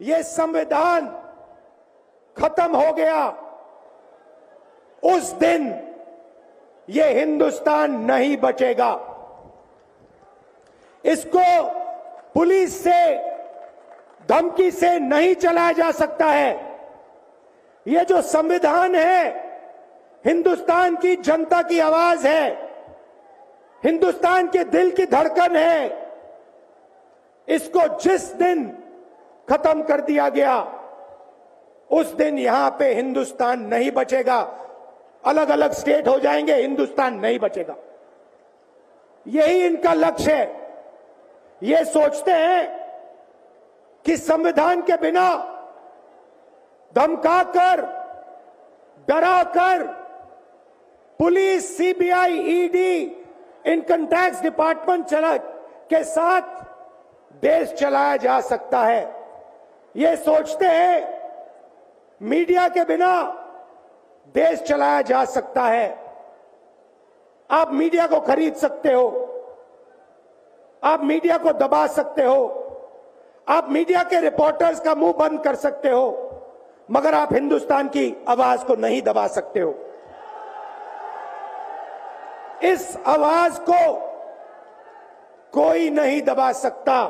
ये संविधान खत्म हो गया, उस दिन ये हिंदुस्तान नहीं बचेगा। इसको पुलिस से, धमकी से नहीं चलाया जा सकता है। ये जो संविधान है, हिंदुस्तान की जनता की आवाज है, हिंदुस्तान के दिल की धड़कन है। इसको जिस दिन खत्म कर दिया गया, उस दिन यहां पे हिंदुस्तान नहीं बचेगा। अलग अलग स्टेट हो जाएंगे, हिंदुस्तान नहीं बचेगा। यही इनका लक्ष्य है। ये सोचते हैं कि संविधान के बिना धमकाकर, डराकर police, CBI, ED, income tax department के साथ देश चलाया जा सकता है। ये सोचते हैं मीडिया के बिना देश चलाया जा सकता है। आप मीडिया को खरीद सकते हो, आप मीडिया को दबा सकते हो, आप मीडिया के रिपोर्टर्स का मुंह बंद कर सकते हो, मगर आप हिंदुस्तान की आवाज को नहीं दबा सकते हो। इस आवाज को कोई नहीं दबा सकता।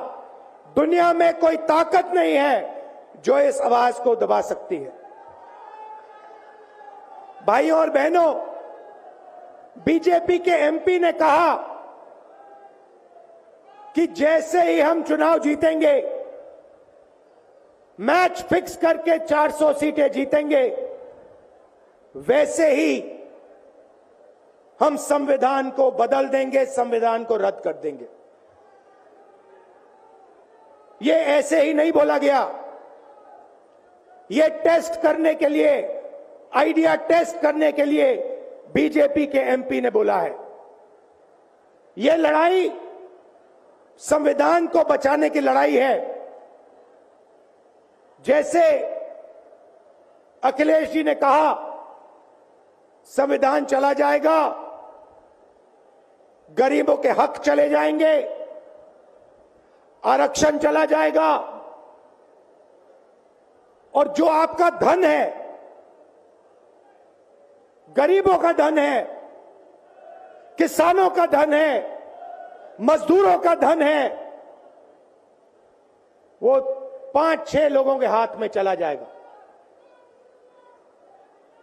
दुनिया में कोई ताकत नहीं है जो इस आवाज को दबा सकती है। भाइयों और बहनों, बीजेपी के एमपी ने कहा कि जैसे ही हम चुनाव जीतेंगे, मैच फिक्स करके 400 सीटें जीतेंगे, वैसे ही हम संविधान को बदल देंगे, संविधान को रद्द कर देंगे। ये ऐसे ही नहीं बोला गया। ये टेस्ट करने के लिए, आइडिया टेस्ट करने के लिए बीजेपी के एमपी ने बोला है। ये लड़ाई संविधान को बचाने की लड़ाई है। जैसे अखिलेश जी ने कहा, संविधान चला जाएगा, गरीबों के हक चले जाएंगे, आरक्षण चला जाएगा, और जो आपका धन है, गरीबों का धन है, किसानों का धन है, मजदूरों का धन है, वो 5-6 लोगों के हाथ में चला जाएगा।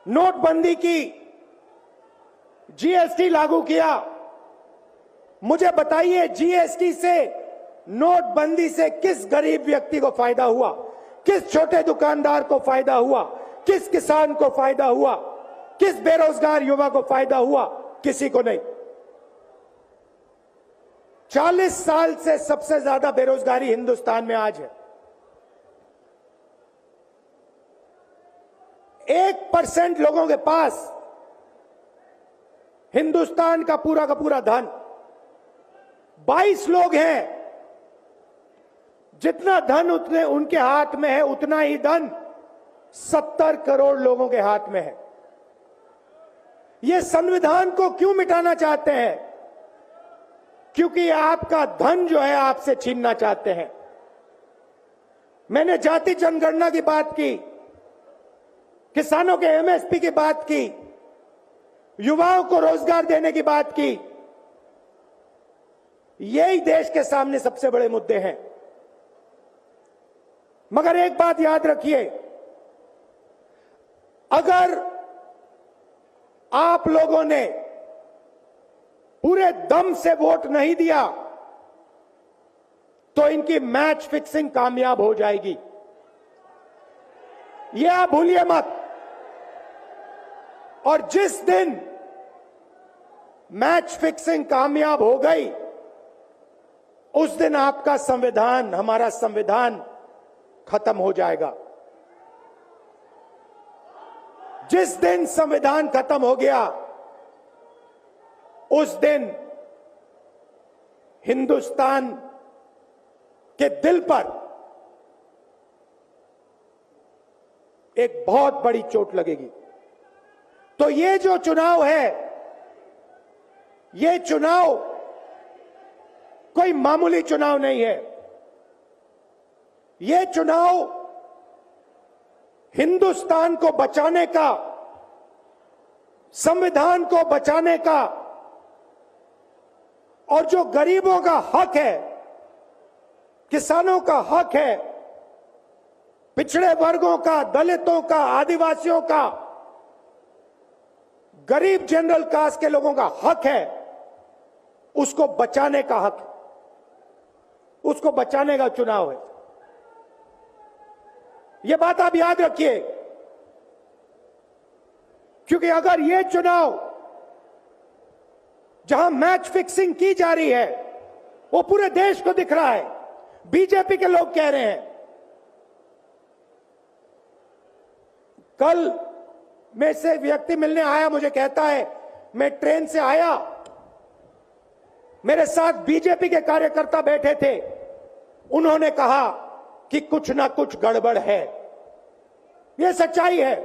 नोटबंदी की, जीएसटी लागू किया। मुझे बताइए, जीएसटी से, नोटबंदी से किस गरीब व्यक्ति को फायदा हुआ? किस छोटे दुकानदार को फायदा हुआ? किस किसान को फायदा हुआ? किस बेरोजगार युवा को फायदा हुआ? किसी को नहीं। 40 साल से सबसे ज्यादा बेरोजगारी हिंदुस्तान में आज है। 1% लोगों के पास हिंदुस्तान का पूरा धन, 22 लोग हैं। जितना धन उतने उनके हाथ में है, उतना ही धन 70 करोड़ लोगों के हाथ में है। ये संविधान को क्यों मिटाना चाहते हैं? क्योंकि आपका धन जो है आपसे छीनना चाहते हैं। मैंने जाति जनगणना की बात की, किसानों के एमएसपी की बात की, युवाओं को रोजगार देने की बात की। यही देश के सामने सबसे बड़े मुद्दे हैं। मगर एक बात याद रखिए, अगर आप लोगों ने पूरे दम से वोट नहीं दिया तो इनकी मैच फिक्सिंग कामयाब हो जाएगी। यह आप भूलिए मत। और जिस दिन मैच फिक्सिंग कामयाब हो गई, उस दिन आपका संविधान, हमारा संविधान खत्म हो जाएगा। जिस दिन संविधान खत्म हो गया, उस दिन हिंदुस्तान के दिल पर एक बहुत बड़ी चोट लगेगी। तो ये जो चुनाव है, ये चुनाव कोई मामूली चुनाव नहीं है। ये चुनाव हिंदुस्तान को बचाने का, संविधान को बचाने का और जो गरीबों का हक है, किसानों का हक है, पिछड़े वर्गों का, दलितों का, आदिवासियों का, गरीब जनरल कास्ट के लोगों का हक है, उसको बचाने का हक है, उसको बचाने का चुनाव है। यह बात आप याद रखिए, क्योंकि अगर यह चुनाव जहां मैच फिक्सिंग की जा रही है वो पूरे देश को दिख रहा है, बीजेपी के लोग कह रहे हैं। कल में से व्यक्ति मिलने आया, मुझे कहता है मैं ट्रेन से आया, मेरे साथ बीजेपी के कार्यकर्ता बैठे थे, उन्होंने कहा कि कुछ ना कुछ गड़बड़ है। यह सच्चाई है।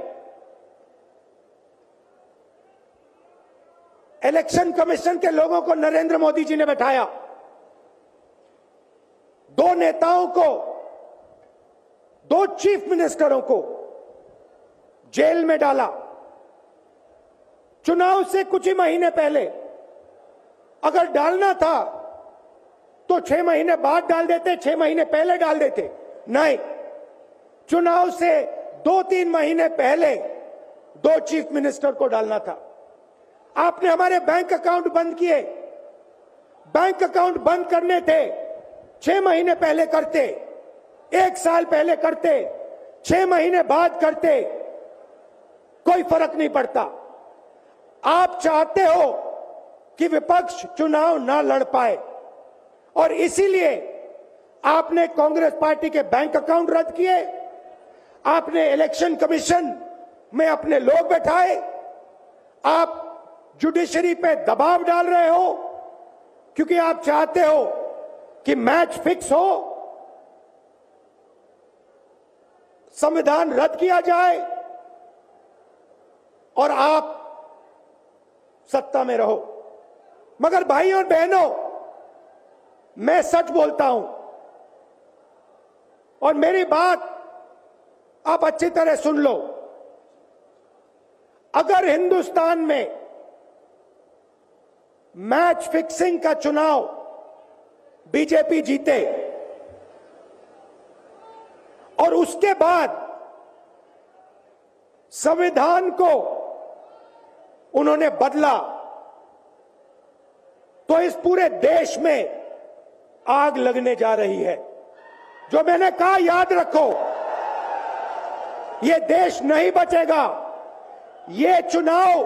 इलेक्शन कमीशन के लोगों को नरेंद्र मोदी जी ने बैठाया, दो नेताओं को, दो चीफ मिनिस्टरों को जेल में डाला। चुनाव से कुछ ही महीने पहले अगर डालना था तो 6 महीने बाद डाल देते, 6 महीने पहले डाल देते। नहीं, चुनाव से 2-3 महीने पहले 2 चीफ मिनिस्टर को डालना था। आपने हमारे बैंक अकाउंट बंद किए। बैंक अकाउंट बंद करने थे, 6 महीने पहले करते, 1 साल पहले करते, 6 महीने बाद करते, कोई फर्क नहीं पड़ता। आप चाहते हो कि विपक्ष चुनाव ना लड़ पाए और इसीलिए आपने कांग्रेस पार्टी के बैंक अकाउंट रद्द किए, आपने इलेक्शन कमीशन में अपने लोग बैठाए, आप जुडिशरी पे दबाव डाल रहे हो क्योंकि आप चाहते हो कि मैच फिक्स हो, संविधान रद्द किया जाए और आप सत्ता में रहो। मगर भाइयों और बहनों, मैं सच बोलता हूं और मेरी बात आप अच्छी तरह सुन लो। अगर हिंदुस्तान में मैच फिक्सिंग का चुनाव बीजेपी जीते और उसके बाद संविधान को उन्होंने बदला, तो इस पूरे देश में आग लगने जा रही है। जो मैंने कहा याद रखो, ये देश नहीं बचेगा। ये चुनाव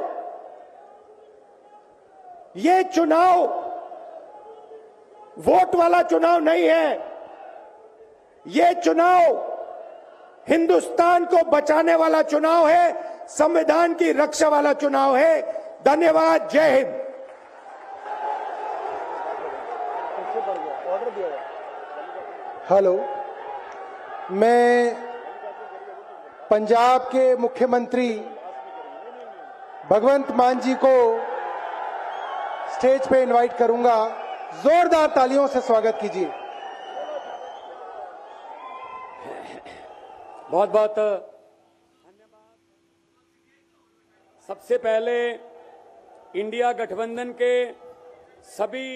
वोट वाला चुनाव नहीं है। ये चुनाव हिंदुस्तान को बचाने वाला चुनाव है, संविधान की रक्षा वाला चुनाव है। धन्यवाद। जय हिंद। हेलो, मैं पंजाब के मुख्यमंत्री भगवंत मान जी को स्टेज पे इनवाइट करूंगा। जोरदार तालियों से स्वागत कीजिए। बहुत बहुत धन्यवाद। सबसे पहले इंडिया गठबंधन के सभी